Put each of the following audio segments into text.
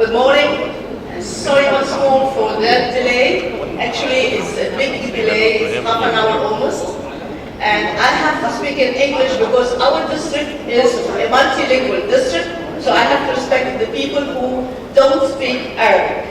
Good morning, and sorry once more for that delay. Actually, it's a big delay, it's half an hour almost. And I have to speak in English because our district is a multilingual district, so I have to respect the people who don't speak Arabic.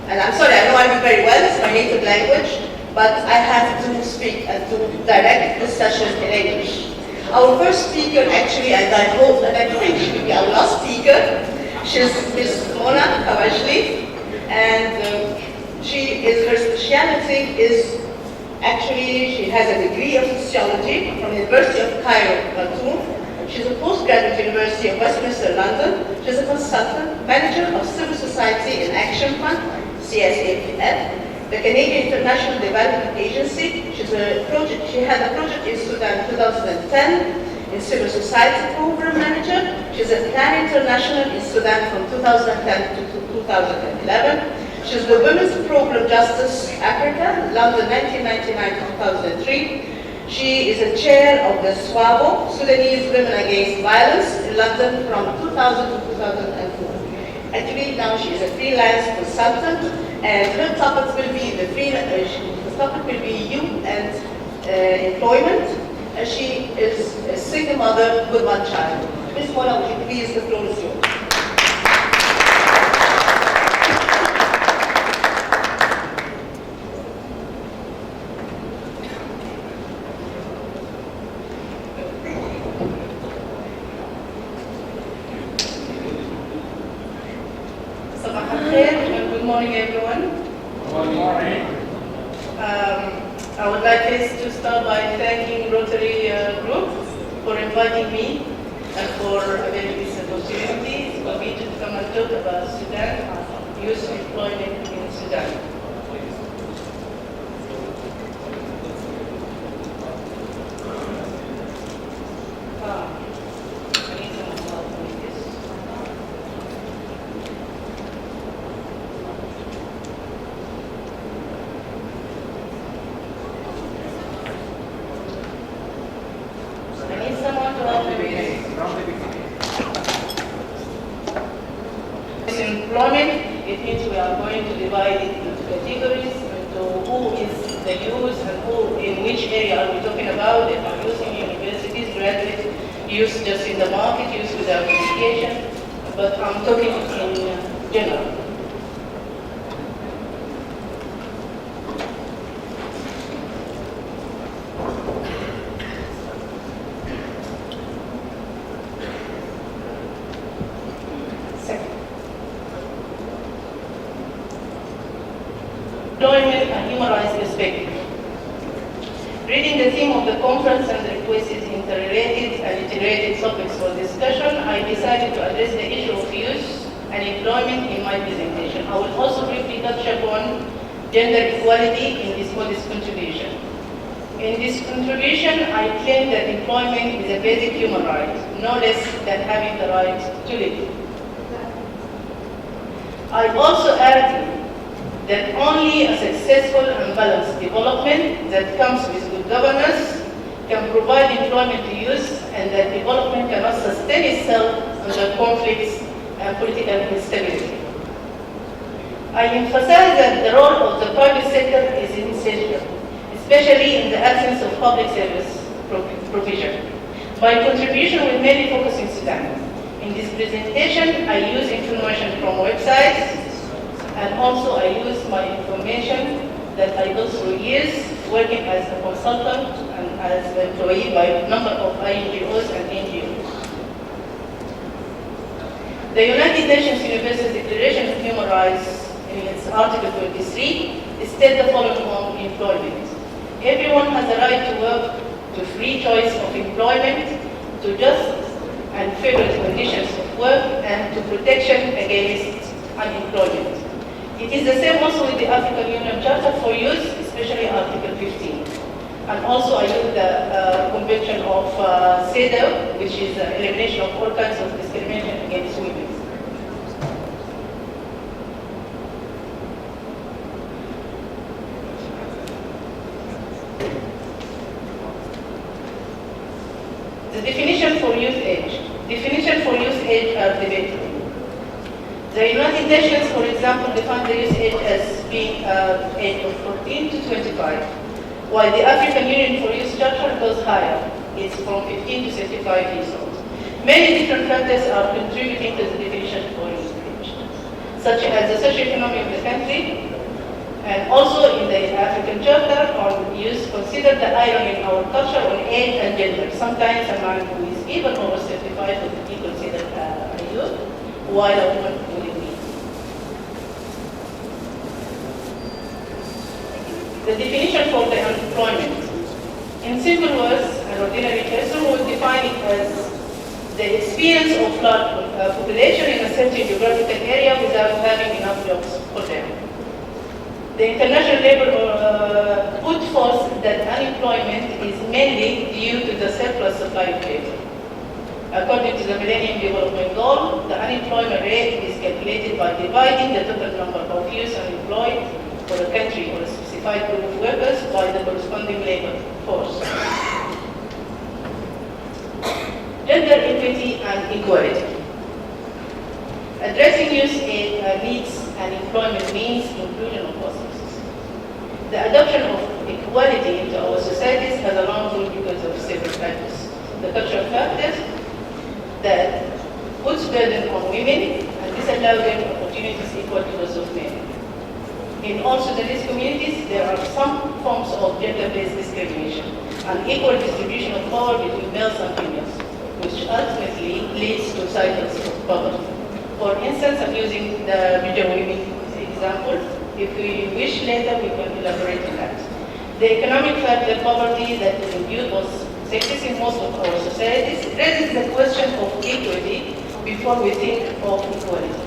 And I'm sorry, I know Arabic very well, it's my native language, but I have to speak and to direct this session in English. Our first speaker, actually, and I hope and I think she will be our last speaker, she's Ms. Mona Kawajli, and her specialty is, actually, she has a degree of sociology from the University of Cairo, Khartoum. She's a postgraduate University of Westminster, London. She's a consultant, manager of Civil Society in Action Fund, CSAPF, the Canadian International Development Agency. She had a project in Sudan in 2010 in Civil Society Program Manager. She's a Plan International in Sudan from 2010 to 2011. She's the Women's Program Justice Africa, London 1999-2003. She is a chair of the SWABO, Sudanese Women Against Violence, in London from 2000 to 2004. Actually, now she is a freelance consultant, and her topics will be youth and employment. And she is a single mother with one child. Ms. Mona, would you please, the floor is yours. Good morning, everyone. Good morning. I would like to start by thanking Rotary Group for inviting me and for availing this opportunity for me to come and talk about Sudan, youth employment in Sudan. Employment, it means we are going to divide it into categories, into who is the youth and who, in which area are we talking about. If I'm youth in universities, graduate youth just in the market, youth without education, but I'm talking in general. Employment and human rights perspective. Reading the theme of the conference and the request is interrelated and integrated topics for discussion, I decided to address the issue of youth and employment in my presentation. I will also briefly touch upon gender equality in this modest contribution. In this contribution, I claim that employment is a basic human right, no less than having the right to live. I also argue that only a successful and balanced development that comes with good governance can provide employment to youth, and that development cannot sustain itself under conflicts and political instability. I emphasize that the role of the private sector is essential, especially in the absence of public service provision. My contribution will mainly focus in Sudan. In this presentation, I use information from websites, and also I use my information that I built through years working as a consultant and as an employee by a number of INGOs and NGOs. The United Nations Universal Declaration of Human Rights, in its Article 23, states the following on employment. Everyone has a right to work, to free choice of employment, to just and fair conditions of work, and to protection against unemployment. It is the same also with the African Union Charter for Youth, especially Article 15. And also I use the Convention of CEDAW, which is the elimination of all kinds of discrimination against women. The definition for youth age. Definition for youth age are debatable. The United Nations, for example, defined the youth age as being age of 14 to 25, while the African Union for Youth Structure goes higher. It's from 15 to 65 years old. Many different factors are contributing to the definition for youth age, such as the socio-economy of the country, and also in the African Charter on Youth, consider the irony in our culture on age and gender. Sometimes a man who is even over 75 would be considered a youth, while a woman wouldn't be. The definition for the unemployment. In simple words, an ordinary person would define it as the experience of large population in a certain geographical area without having enough jobs for them. The International Labour put forth that unemployment is mainly due to the surplus supply of labor. According to the Millennium Development Goal, the unemployment rate is calculated by dividing the total number of youth unemployed for a country or a specified group of workers by the corresponding labor force. Gender equity and equality. Addressing youth needs and employment means inclusion of all sexes. The adoption of equality into our societies has a long road because of several factors. The cultural factors that puts burden on women and disallow them opportunities equal to those of men. In all Sudanese communities, there are some forms of gender-based discrimination, unequal distribution of power between males and females, which ultimately leads to cycles of poverty. For instance, I'm using the Bijawimi example. If we wish later, we can elaborate on that. The economic factor poverty that is imbued with sexes in most of our societies raises the question of equity before we think of equality.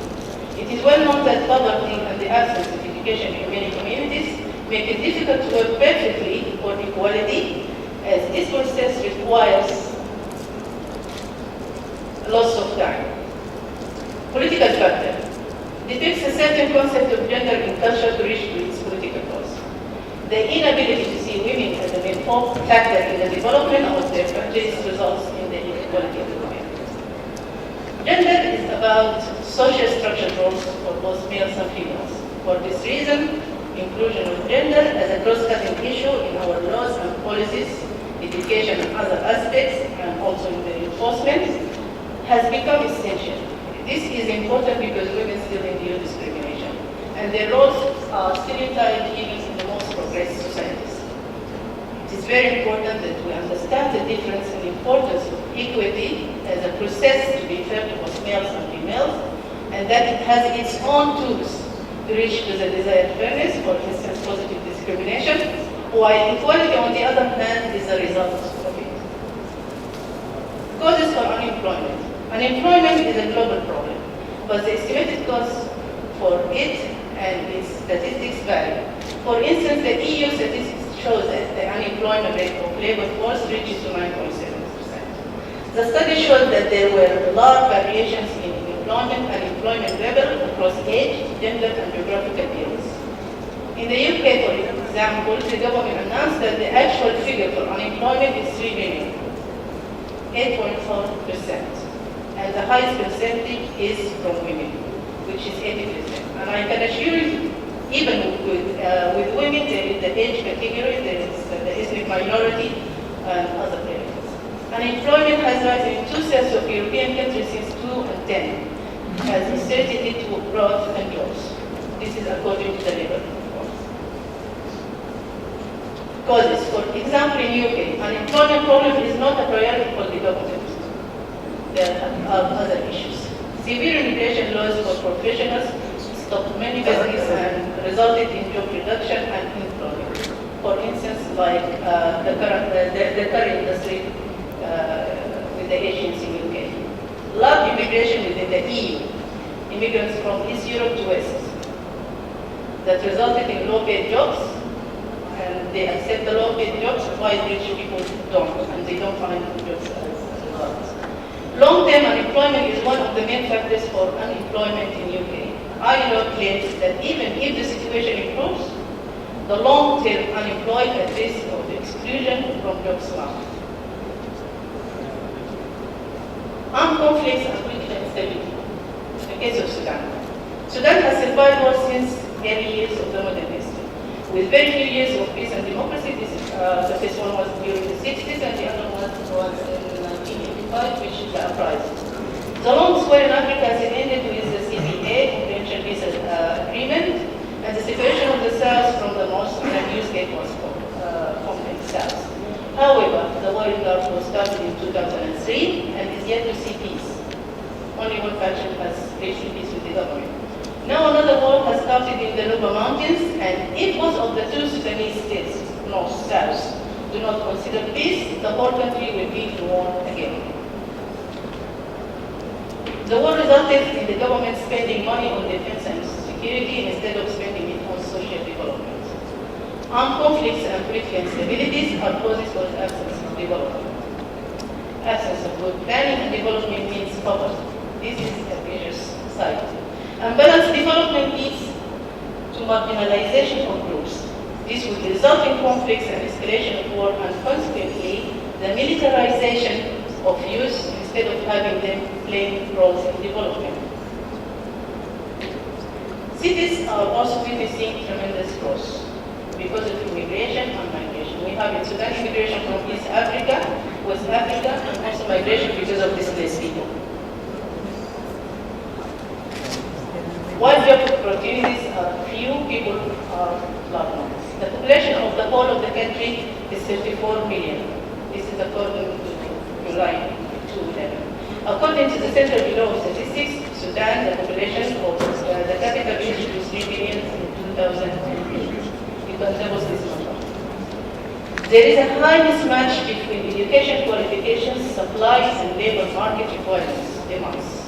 It is well known that poverty and the absence of education in many communities make it difficult to work perfectly for equality, as this process requires loss of time. Political factor depicts a certain concept of gender in culture to reach its political goals. The inability to see women as a main factor in the development of their countries results in the inequality of the community. Gender is about social structural roles for both males and females. For this reason, inclusion of gender as a cross-cutting issue in our laws and policies, education and other aspects, and also in the enforcement, has become essential. This is important because women still endure discrimination, and their roles are stereotyped even in the most progressive societies. It is very important that we understand the difference and importance of equity as a process to be fair to both males and females, and that it has its own tools to reach to the desired fairness, for instance, positive discrimination, while equality, on the other hand, is a result of it. Causes for unemployment. Unemployment is a global problem, but the estimated cost for it and its statistics vary. For instance, the EU statistics shows that the unemployment rate of labor force reaches to 9.7%. The study showed that there were large variations in employment and employment level across age, gender, and geographical areas. In the UK, for example, the government announced that the actual figure for unemployment is 3 million, 8.4%. And the highest percentage is from women, which is 80%. And I can assure you, even with women, there is the age category, there is the ethnic minority, and other areas. Unemployment has risen in 2/3 of European countries since 2010, has inserted it to growth and jobs. This is according to the Labour Report. Causes. For example, in UK, unemployment problem is not a priority for the government. There are other issues. Severe immigration laws for professionals stopped many businesses and resulted in job reduction and unemployment. For instance, like the car industry with the Asians in UK. Large immigration within the EU, immigrants from East Europe to West, that resulted in low-paid jobs, and they accept the low-paid jobs while rich people don't, and they don't find jobs as a result. Long-term unemployment is one of the main factors for unemployment in UK. ILO claims that even if the situation improves, the long-term unemployed at risk of exclusion from jobs market. Armed conflicts and political instability. In the case of Sudan, Sudan has survived war since early years of the modern history. With very few years of peace and democracy, the first one was during the 60s and the other one was in 1985, which is the uprising. The long war in Africa has ended with the CPA, Convention Peace Agreement, and the separation of the South from the North, and a new state was formed in the South. However, the war in Darfur started in 2003 and is yet to see peace. Only one faction has reached peace with the government. Now another war has started in the Nuba Mountains, and if both of the two Sudanese states, North, South, do not consider peace, the whole country will be in war again. The war resulted in the government spending money on defense and security instead of spending it on social development. Armed conflicts and political instabilities are causes for the absence of development. Absence of good planning and development means poverty. This is a vicious cycle. Unbalanced development leads to marginalization of groups. This would result in conflicts and escalation of war and consequently the militarization of youth instead of having them playing roles in development. Cities are also witnessing tremendous growth because of immigration and migration. We have in Sudan immigration from East Africa, West Africa, and also migration because of displaced people. While job opportunities are few, people are large numbers. The population of the whole of the country is 34 million. This is according to line 211. According to the Central Bureau of Statistics, Sudan, the population of the capital reached to 3 million in 2008. You can double this number. There is a high mismatch between education qualifications, supplies, and labor market requirements, demands.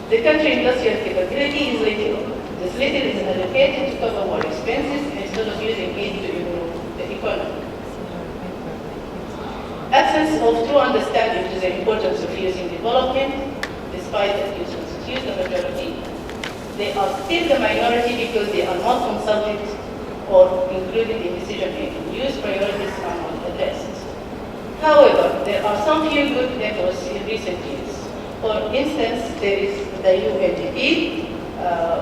The country industrial capability is little. This little is allocated to cover war expenses instead of using it to improve the economy. Absence of true understanding to the importance of youth in development, despite that youth constitute the majority. They are still the minority because they are not consulted or included in decision making. Youth priorities are not addressed. However, there are some few good efforts in recent years. For instance, there is the UNDP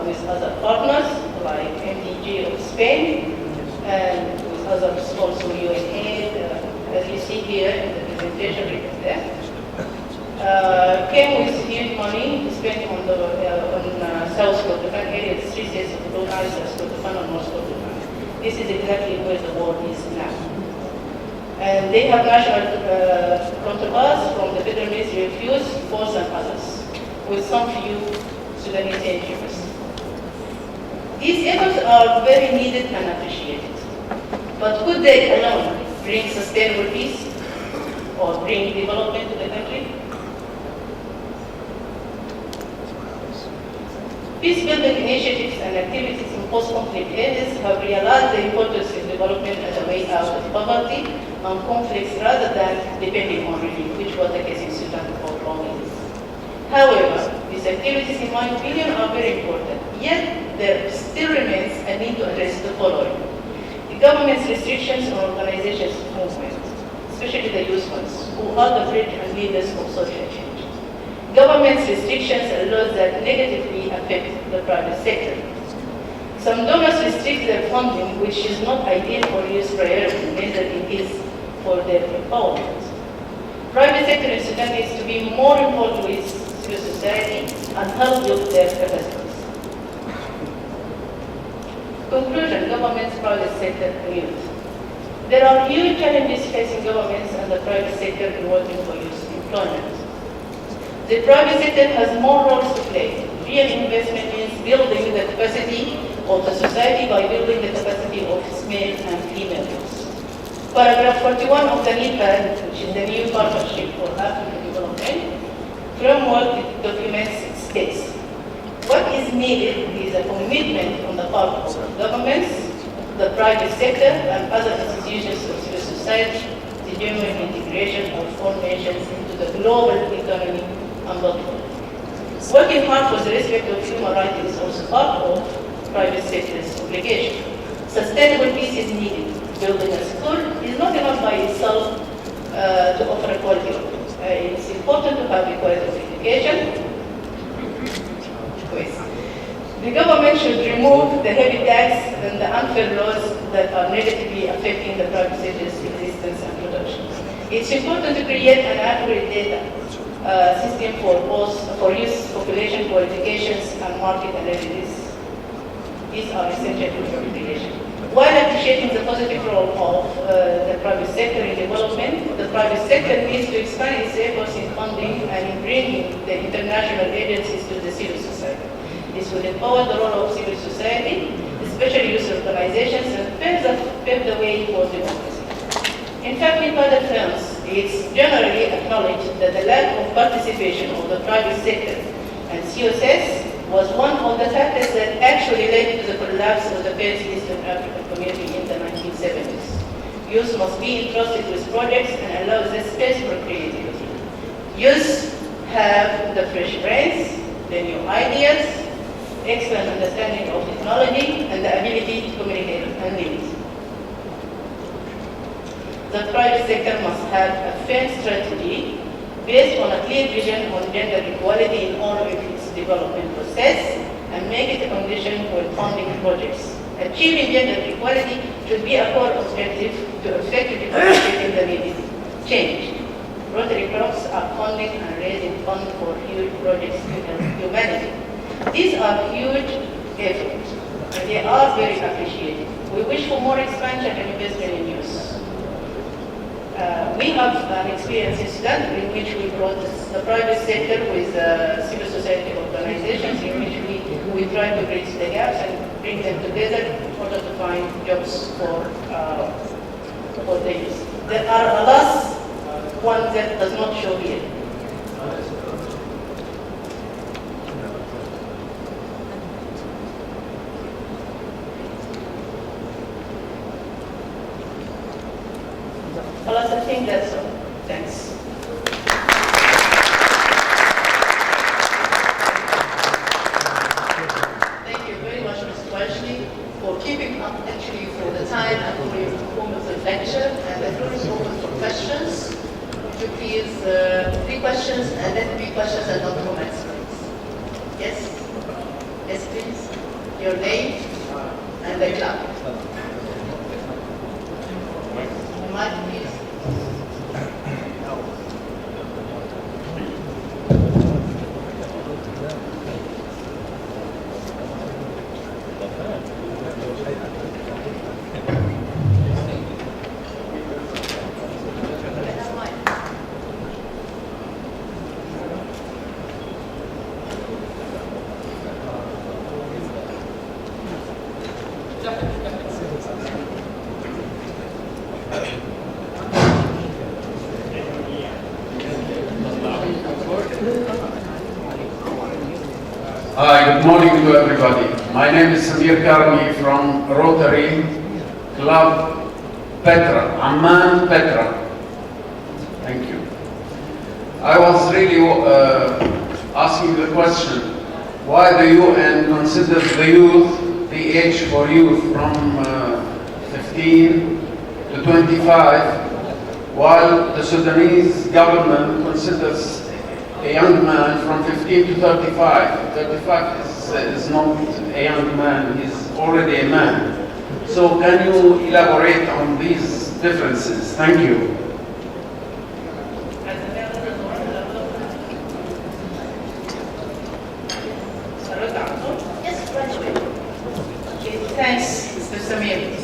with other partners like MDG of Spain and with others also UNAID, as you see here in the presentation written there, came with huge money spent on the South Kordofan area, the three states of Blue Nile, South Kordofan, and North Kordofan. This is exactly where the war is now. And they have national counterparts from the Federal Ministry of Youth, Force, and others, with some few Sudanese NGOs. These efforts are very needed and appreciated. But could they alone bring sustainable peace or bring development to the country? Peace-building initiatives and activities in post-conflict areas have realized the importance of development as a way out of poverty and conflicts rather than depending on relief, which was the case in Sudan for long years. However, these activities, in my opinion, are very important. Yet, there still remains a need to address the following. The government's restrictions on organizations of movement, especially the youth ones, who are the bridge and leaders of social change. Government's restrictions are laws that negatively affect the private sector. Some donors restrict their funding, which is not ideal for youth priority, neither it is for their empowerment. Private sector in Sudan needs to be more involved with civil society and help build their capacities. Conclusion, government's private sector and youth. There are huge challenges facing governments and the private sector in working for youth employment. The private sector has more roles to play. Real investment means building the capacity of the society by building the capacity of male and female youth. Paragraph 41 of the NEPAD, which is the new Partnership for African Development framework, documents states, what is needed is a commitment on the part of governments, the private sector, and other institutions of civil society to genuine integration of all nations into the global economy and welfare. Working hard for the respect of human rights is also part of private sector's obligation. Sustainable peace is needed. Building a school is not enough by itself to offer quality. It's important to have a quality of education. the heavy tax and the unfair laws that are negatively affecting the private sector's existence and production. It's important to create an accurate data system for youth population qualifications and market analysis. These are essential to job creation. While appreciating the positive role of the private sector in development, the private sector needs to expand its efforts in funding and in bringing the international agencies to the civil society. This will empower the role of civil society, especially youth organizations, and pave the way for democracy. In fact, in other terms, it's generally acknowledged that the lack of participation of the private sector and CSS was one of the factors that actually led to the collapse of the first Eastern African community in the 1970s. Youth must be entrusted with projects and allow the space for creativity. Youth have the fresh brains, the new ideas, excellent understanding of technology, and the ability to communicate and lead. The private sector must have a firm strategy based on a clear vision on gender equality in all of its development process and make it a condition for funding projects. Achieving gender equality should be a core objective to effectively participate in the needed change. Rotary clubs are funding and raising funds for huge projects in humanity. These are huge efforts and they are very appreciated. We wish for more expansion and investment in youth. We have an experience in Sudan in which we brought the private sector with civil society organizations in which we try to bridge the gaps and bring them together in order to find jobs for the youth. There are a last one that does not show here. Well, I think that's all. Thanks. Thank you very much, Mr. Walshley, for keeping up actually for the time and for your performance of lecture. And the floor is open for questions. Would you please, 3 questions and then 3 questions and not comments, please. Yes? Yes, please. Your name and the club. Mic, please. Hi, good morning to everybody. My name is Samir Karmi from Rotary Club Petra, Amman Petra. Thank you. I was really asking the question, why the UN considers the age for youth from 15 to 25, while the Sudanese government considers a young man from 15 to 35. 35 is not a young man, he's already a man. So can you elaborate on these differences? Thank you. Yes, graduate. Okay, thanks, Mr. Samir.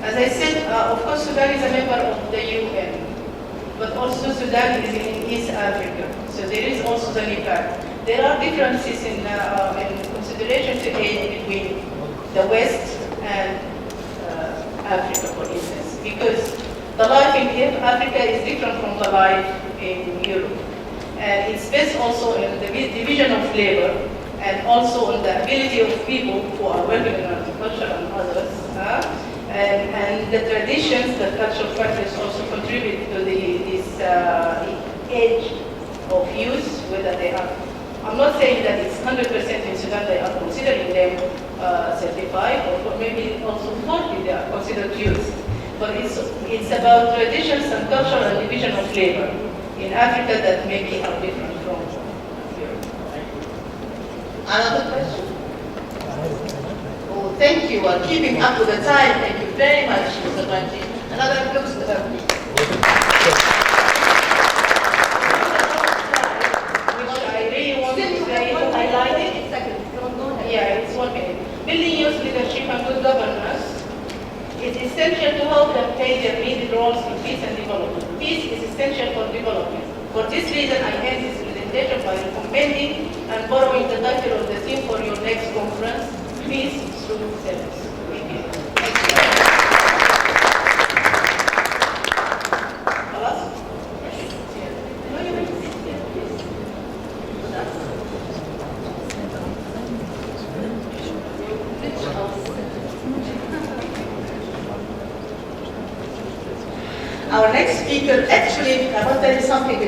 As I said, of course, Sudan is a member of the UN. But also Sudan is in East Africa, so there is also the Nepal. There are differences in consideration today between the West and Africa, for instance, because the life in Africa is different from the life in Europe. And it's based also on the division of labor and also on the ability of people who are working in agriculture and others. And the traditions, the cultural factors also contribute to this age of youth, whether they are, I'm not saying that it's 100% in Sudan they are considering them 35, or maybe also 40 they are considered youth. But it's about traditions and culture and division of labor in Africa that maybe are different from Europe. Another question? Thank you. Keeping up with the time. Thank you very much, Mr. Banji. Another applause to them. Which I really want to highlight it. Yeah, it's 1 minute. Building youth leadership and good governance is essential to help them play their needed roles in peace and development. Peace is essential for development. For this reason, I end this presentation by recommending and borrowing the title of the theme for your next conference, Peace through Service. Thank you. Our next speaker, actually, I want to tell you something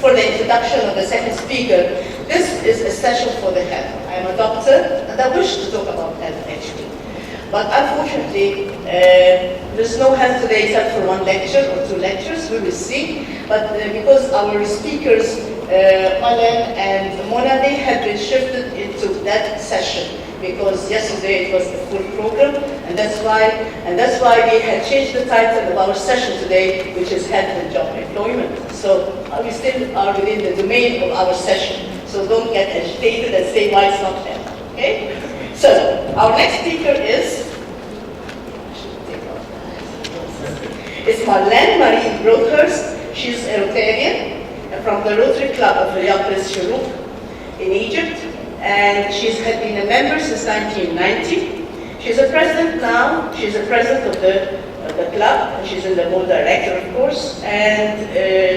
for the introduction of the second speaker. This is a session for the health. I am a doctor, and I wish to talk about health, actually. But unfortunately, there's no health today except for 1 lecture or 2 lectures, we will see. But because our speakers, Alan and Mona, they have been shifted into that session, because yesterday it was a full program, and that's why we had changed the title of our session today, which is Health and Job Employment. So we still are within the domain of our session. So don't get agitated and say why it's not health. Okay? So our next speaker is Marlene Marie Broadhurst. She's a Rotarian from the Rotary Club of Riyadh Shuruq in Egypt. And she's had been a member since 1990. She's a president now. She's a president of the club. And she's in the board director, of course. And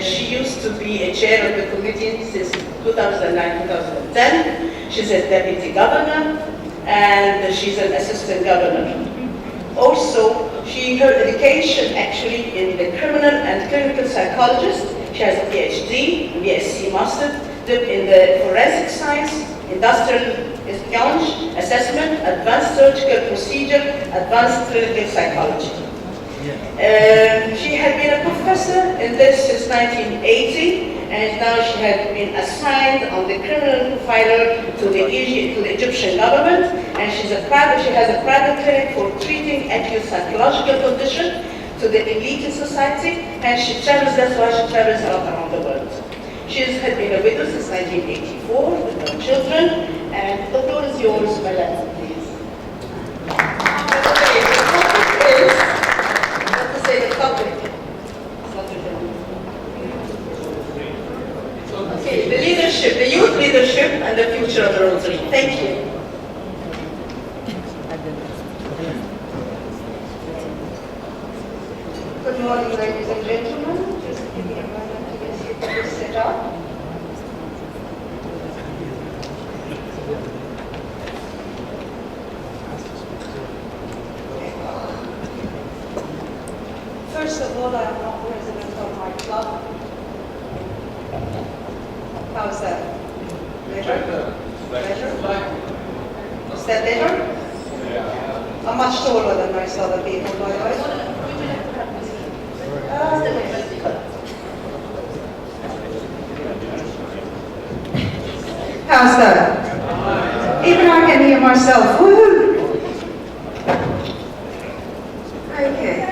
she used to be a chair of the committee since 2009-2010. She's a deputy governor, and she's an assistant governor. Also, her education actually in the criminal and clinical psychologist. She has a PhD, BSc master in the forensic science, industrial espionage, assessment, advanced surgical procedure, advanced clinical psychology. She had been a professor in this since 1980, and now she had been assigned on the criminal profiler to the Egyptian government, and she has a private clinic for treating acute psychological condition to the elite in society, and she travels, that's why she travels a lot around the world. She had been a widow since 1984 with no children, and the floor is yours, Malala, please. The topic is, okay, the leadership, the youth leadership and the future of the Rotary. Thank you. Good morning, ladies and gentlemen. Just give me a moment to get this set up. First of all, I am not president of my club. How's that? Better? Better? Is that better? Yeah. I'm much taller than most other people, by the way. How's that? Even I can hear myself. Woohoo! Okay.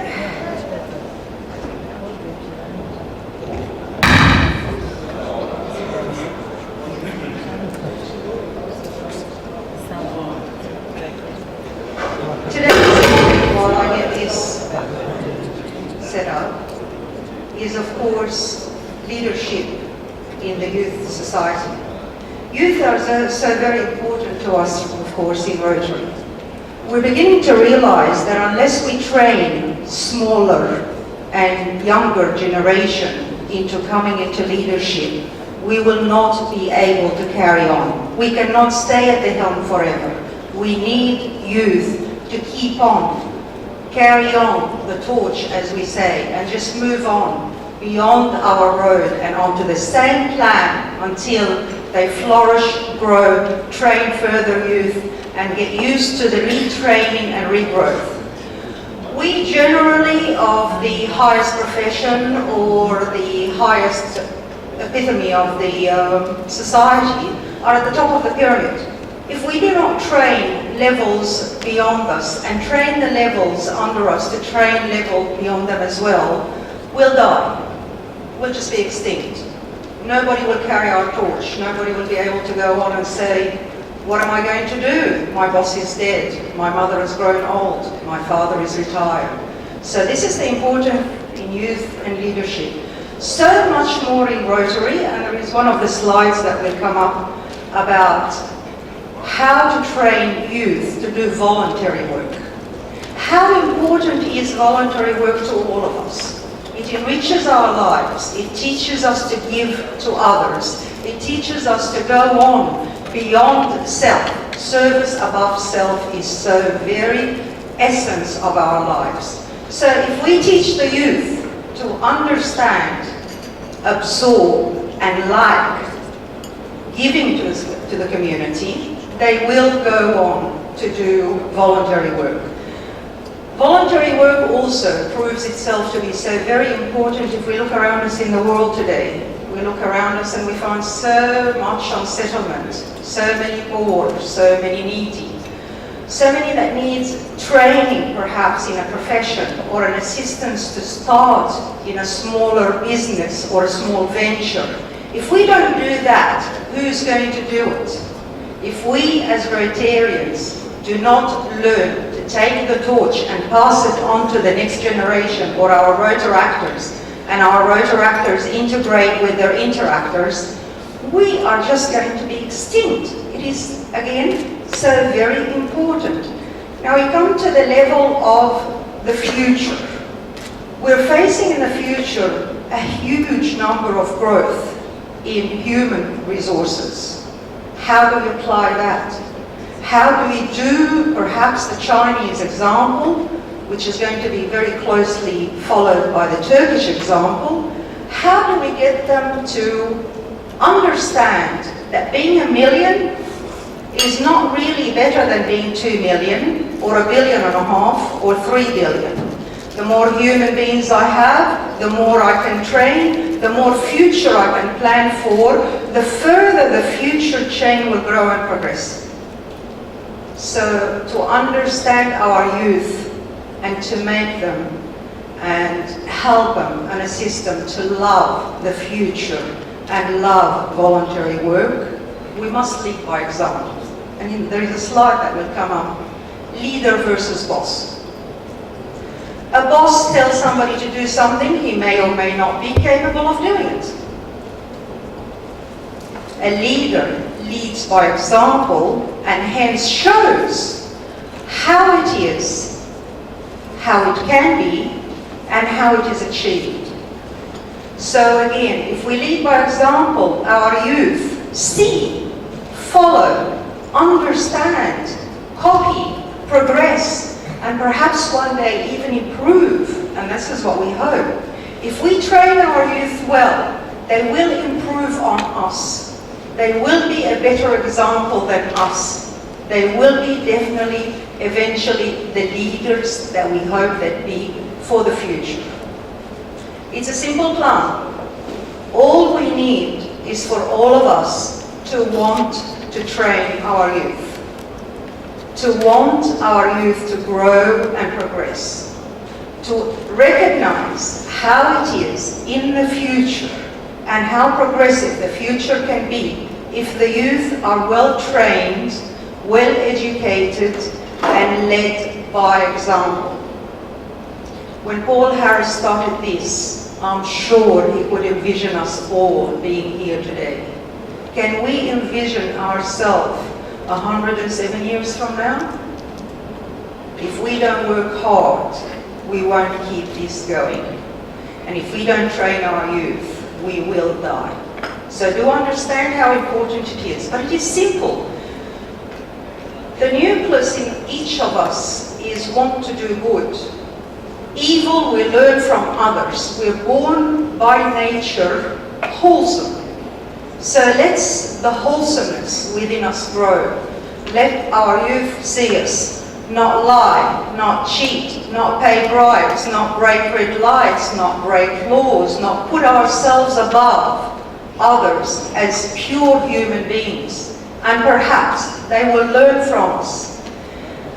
While I get this set up, is of course leadership in the youth society. Youth are so very important to us, of course, in Rotary. We're beginning to realize that unless we train smaller and younger generation into coming into leadership, we will not be able to carry on. We cannot stay at the helm forever. We need youth to keep on, carry on the torch, as we say, and just move on beyond our road and onto the same plan until they flourish, grow, train further youth, and get used to the retraining and regrowth. We generally, of the highest profession or the highest epitome of the society, are at the top of the pyramid. If we do not train levels beyond us and train the levels under us to train level beyond them as well, will die. We'll just be extinct. Nobody will carry our torch. Nobody will be able to go on and say, what am I going to do? My boss is dead. My mother has grown old. My father is retired. So this is the importance in youth and leadership. So much more in Rotary, and there is one of the slides that will come up about how to train youth to do voluntary work. How important is voluntary work to all of us? It enriches our lives. It teaches us to give to others. It teaches us to go on beyond self. Service above self is so very essence of our lives. So if we teach the youth to understand, absorb, and like giving to the community, they will go on to do voluntary work. Voluntary work also proves itself to be so very important if we look around us in the world today. We look around us and we find so much unsettlement, so many poor, so many needy, so many that needs training perhaps in a profession or an assistance to start in a smaller business or a small venture. If we don't do that, who's going to do it? If we as Rotarians do not learn to take the torch and pass it on to the next generation, or our Rotaractors, and our Rotaractors integrate with their interactors, we are just going to be extinct. It is, again, so very important. Now we come to the level of the future. We're facing in the future a huge number of growth in human resources. How do we apply that? How do we do perhaps the Chinese example, which is going to be very closely followed by the Turkish example? How do we get them to understand that being 1 million is not really better than being 2 million, or 1.5 billion, or 3 billion? The more human beings I have, the more I can train, the more future I can plan for, the further the future chain will grow and progress. So to understand our youth and to make them and help them and assist them to love the future and love voluntary work, we must lead by example. And there is a slide that will come up. Leader versus boss. A boss tells somebody to do something, he may or may not be capable of doing it. A leader leads by example and hence shows how it is, how it can be, and how it is achieved. So again, if we lead by example, our youth see, follow, understand, copy, progress, and perhaps one day even improve, and this is what we hope. If we train our youth well, they will improve on us. They will be a better example than us. They will be definitely, eventually, the leaders that we hope that be for the future. It's a simple plan. All we need is for all of us to want to train our youth. To want our youth to grow and progress. To recognize how it is in the future and how progressive the future can be if the youth are well trained, well educated, and led by example. When Paul Harris started this, I'm sure he could envision us all being here today. Can we envision ourselves 107 years from now? If we don't work hard, we won't keep this going. And if we don't train our youth, we will die. So do understand how important it is. But it is simple. The nucleus in each of us is want to do good. Evil we learn from others. We're born by nature wholesome. So let the wholesomeness within us grow. Let our youth see us not lie, not cheat, not pay bribes, not break red lights, not break laws, not put ourselves above others as pure human beings. And perhaps they will learn from us.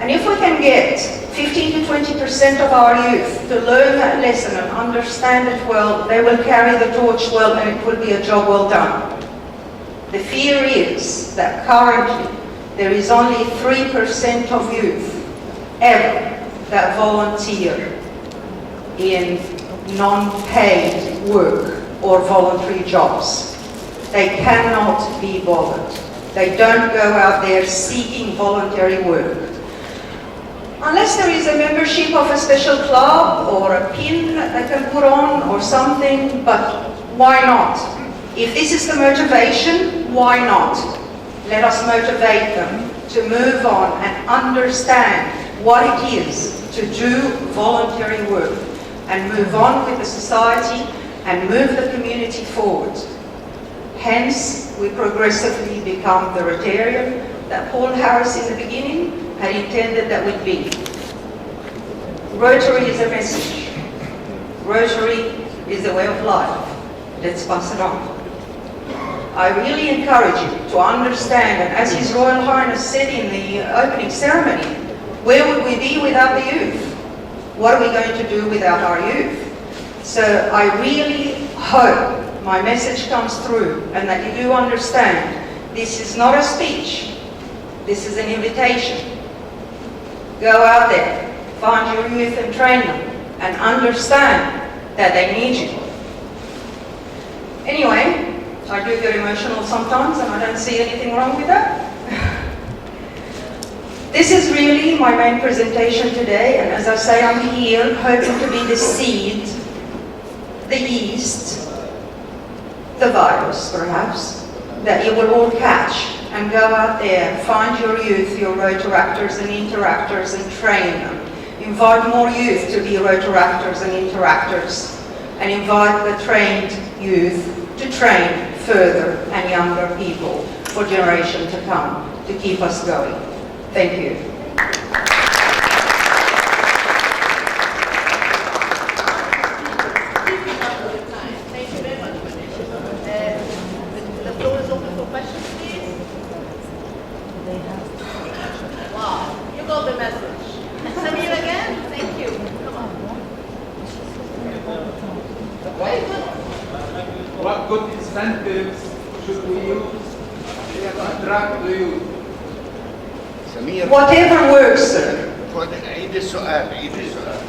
And if we can get 15 to 20% of our youth to learn that lesson and understand it well, they will carry the torch well and it will be a job well done. The fear is that currently there is only 3% of youth ever that volunteer in non-paid work or voluntary jobs. They cannot be bothered. They don't go out there seeking voluntary work. Unless there is a membership of a special club or a pin that they can put on or something, but why not? If this is the motivation, why not? Let us motivate them to move on and understand what it is to do voluntary work and move on with the society and move the community forward. Hence, we progressively become the Rotarian that Paul Harris in the beginning had intended that we'd be. Rotary is a message. Rotary is a way of life. Let's pass it on. I really encourage you to understand, and as His Royal Highness said in the opening ceremony, where would we be without the youth? What are we going to do without our youth? So I really hope my message comes through and that you do understand this is not a speech, this is an invitation. Go out there, find your youth and train them and understand that they need you. Anyway, I do get emotional sometimes and I don't see anything wrong with that. This is really my main presentation today, and as I say, I'm here hoping to be the seed, the yeast, the virus perhaps, that you will all catch and go out there, find your youth, your Rotaractors and Interactors and train them. Invite more youth to be Rotaractors and Interactors and invite the trained youth to train further and younger people for generation to come to keep us going. Thank you. Thank you very much, the floor is open for questions, please. Wow, you got the message. Samir again? Thank you. Come on. Very good. What good incentives should we use to attract the youth? سمير Whatever works, sir. عيد السؤال.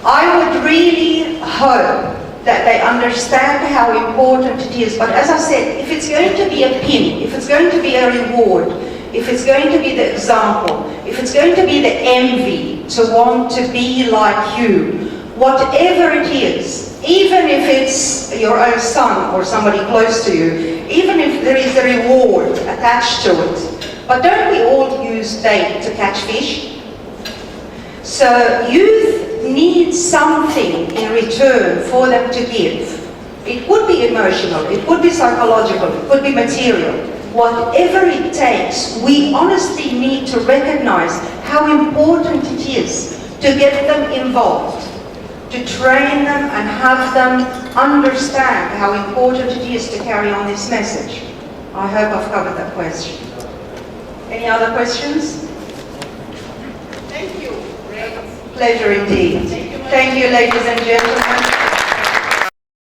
I would really hope that they understand how important it is. But as I said, if it's going to be a pin, if it's going to be a reward, if it's going to be the example, if it's going to be the envy to want to be like you, whatever it is, even if it's your own son or somebody close to you, even if there is a reward attached to it, but don't we all use bait to catch fish? So youth need something in return for them to give. It could be emotional, it could be psychological, it could be material. Whatever it takes, we honestly need to recognize how important it is to get them involved, to train them and have them understand how important it is to carry on this message. I hope I've covered that question. Any other questions? Thank you. Great. Pleasure indeed. Thank you, Thank you, ladies and gentlemen.